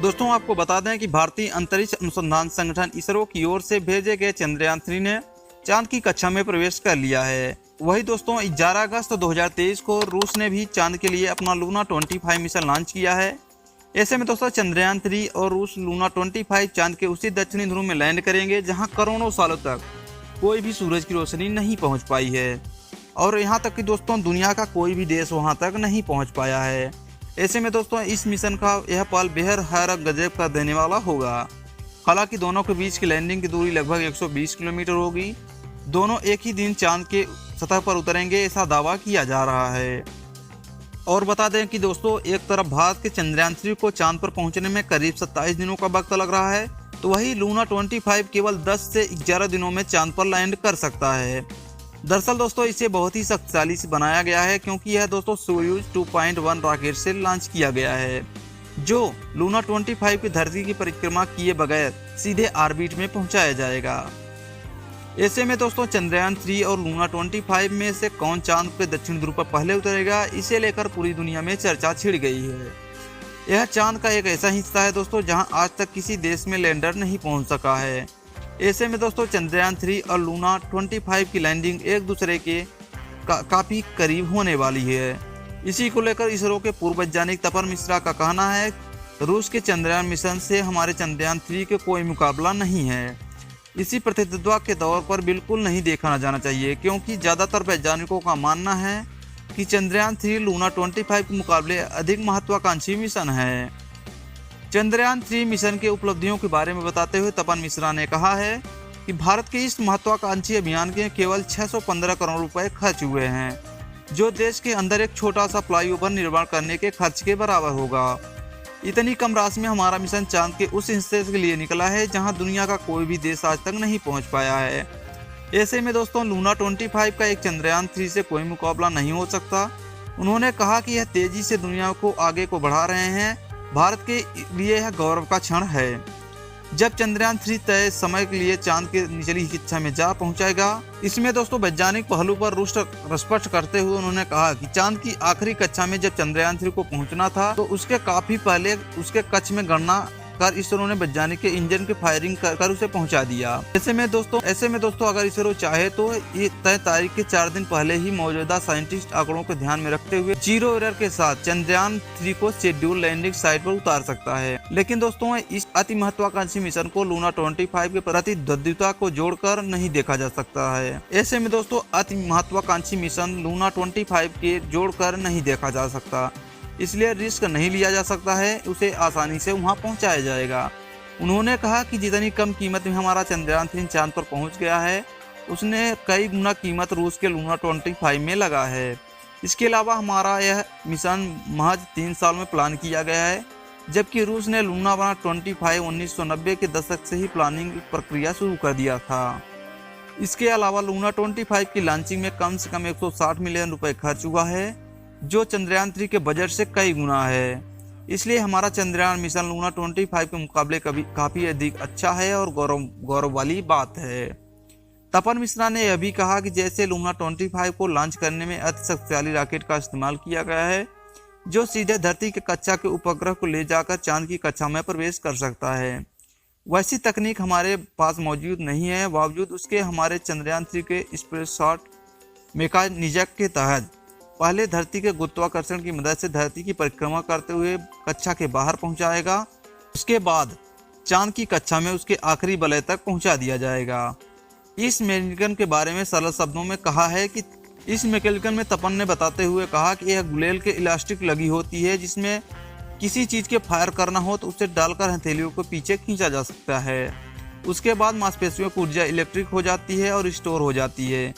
दोस्तों आपको बता दें कि भारतीय अंतरिक्ष अनुसंधान संगठन इसरो की ओर से भेजे गए चंद्रयान 3 ने चांद की कक्षा में प्रवेश कर लिया है। वही दोस्तों 11 अगस्त 2023 को रूस ने भी चांद के लिए अपना लूना 25 मिशन लॉन्च किया है। ऐसे में दोस्तों चंद्रयान 3 और रूस लूना 25 चांद के उसी दक्षिणी ध्रुव में लैंड करेंगे जहां करोड़ों सालों तक कोई भी सूरज की रोशनी नहीं पहुंच पाई है और यहां तक कि दोस्तों दुनिया का कोई भी देश वहां तक नहीं पहुंच पाया है। ऐसे में दोस्तों इस मिशन का यह पल बेहद हैरत गजब कर देने वाला होगा। हालांकि दोनों के बीच की लैंडिंग की दूरी लगभग 120 किलोमीटर होगी। दोनों एक ही दिन चांद के सतह पर उतरेंगे ऐसा दावा किया जा रहा है। और बता दें कि दोस्तों एक तरफ भारत के चंद्रयान 3 को चांद पर पहुंचने में करीब 27 दिनों का वक्त लग रहा है, तो वही लूना 25 केवल 10 से 11 दिनों में चांद पर लैंड कर सकता है। दरअसल दोस्तों इसे बहुत ही शक्तिशाली से बनाया गया है क्योंकि यह दोस्तों सोयूज 2.1 रॉकेट से लॉन्च किया गया है जो लूना 25 की धरती की परिक्रमा किए बगैर सीधे ऑर्बिट में पहुंचाया जाएगा। ऐसे में दोस्तों चंद्रयान 3 और लूना 25 में से कौन चांद के दक्षिण ध्रुव पर पहले उतरेगा, इसे लेकर पूरी दुनिया में चर्चा छिड़ गई है। यह चांद का एक ऐसा हिस्सा है दोस्तों जहां आज तक किसी देश में लैंडर नहीं पहुंच सका है। ऐसे में दोस्तों चंद्रयान 3 और लूना 25 की लैंडिंग एक दूसरे के काफी करीब होने वाली है। इसी को लेकर इसरो के पूर्व वैज्ञानिक तपन मिश्रा का कहना है रूस के चंद्रयान मिशन से हमारे चंद्रयान 3 के कोई मुकाबला नहीं है। इसी प्रतिद्वंद्विता के तौर पर बिल्कुल नहीं देखा जाना चाहिए क्योंकि ज्यादातर वैज्ञानिकों का मानना है कि चंद्रयान 3 लूना 25 के मुकाबले अधिक महत्वाकांक्षी मिशन है। चंद्रयान 3 मिशन के उपलब्धियों के बारे में बताते हुए तपन मिश्रा ने कहा है कि भारत के इस महत्वाकांक्षी अभियान के केवल 615 करोड़ रुपए खर्च हुए हैं, जो देश के अंदर एक छोटा सा फ्लाईओवर निर्माण करने के खर्च के बराबर होगा। इतनी कम राशि में हमारा मिशन चांद के उस हिस्से के लिए निकला है जहां दुनिया का कोई भी देश आज तक नहीं पहुंच पाया है। ऐसे में दोस्तों लूना 25 का एक चंद्रयान 3 से कोई मुकाबला नहीं हो सकता। उन्होंने कहा कि यह तेजी से दुनिया को आगे को बढ़ा रहे हैं। भारत के लिए यह गौरव का क्षण है जब चंद्रयान 3 तय समय के लिए चांद के निचली कक्षा में जा पहुंचाएगा। इसमें दोस्तों वैज्ञानिक पहलू पर स्पष्ट करते हुए उन्होंने कहा कि चांद की आखिरी कक्षा में जब चंद्रयान 3 को पहुंचना था तो उसके काफी पहले उसके कक्ष में गणना कर इसरो ने वैज्ञानिक के इंजन की फायरिंग कर उसे पहुंचा दिया। ऐसे में दोस्तों अगर इसरो चाहे तो ये तय तारीख के 4 दिन पहले ही मौजूदा साइंटिस्ट आंकड़ों को ध्यान में रखते हुए 0 एरर के साथ चंद्रयान 3 को शेड्यूल लैंडिंग साइट पर उतार सकता है। लेकिन दोस्तों इस अति महत्वाकांक्षी मिशन को लूना 25 के प्रतिद्वंद्विता को जोड़कर नहीं देखा जा सकता है। ऐसे में दोस्तों अति महत्वाकांक्षी मिशन लूना 25 के जोड़कर नहीं देखा जा सकता, इसलिए रिस्क नहीं लिया जा सकता है, उसे आसानी से वहां पहुंचाया जाएगा। उन्होंने कहा कि जितनी कम कीमत में हमारा चंद्रयान 3 चांद पर पहुंच गया है उसने कई गुना कीमत रूस के लूना 25 में लगा है। इसके अलावा हमारा यह मिशन महज 3 साल में प्लान किया गया है, जबकि रूस ने लूना 25 1990 के दशक से ही प्लानिंग प्रक्रिया शुरू कर दिया था। इसके अलावा लूना 25 की लॉन्चिंग में कम से कम 160 मिलियन रुपए खर्च हुआ है, जो चंद्रयान 3 के बजट से कई गुना है। इसलिए हमारा चंद्रयान मिशन लूना 25 के मुकाबले काफी अधिक अच्छा है और गौरव वाली बात है। तपन मिश्रा ने यह भी कहा कि जैसे लूना 25 को लॉन्च करने में अति शक्तिशाली रॉकेट का इस्तेमाल किया गया है जो सीधे धरती के कक्षा के उपग्रह को ले जाकर चांद की कक्षा में प्रवेश कर सकता है, वैसी तकनीक हमारे पास मौजूद नहीं है। बावजूद उसके हमारे चंद्रयान 3 के स्पेस शॉट मैकेनिज्म के तहत पहले धरती के गुरुत्वाकर्षण की मदद से धरती की परिक्रमा करते हुए कक्षा के बाहर पहुंचाएगा। उसके बाद चांद की कक्षा में उसके आखिरी वलय तक पहुंचा दिया जाएगा। इस मैकेनिज्म के बारे में सरल शब्दों में कहा है कि इस मैकेनिज्म में तपन ने बताते हुए कहा कि यह गुलेल के इलास्टिक लगी होती है जिसमें किसी चीज के फायर करना हो तो उसे डालकर हथेलियों को पीछे खींचा जा सकता है। उसके बाद मांसपेशियों की ऊर्जा इलेक्ट्रिक हो जाती है और स्टोर हो जाती है।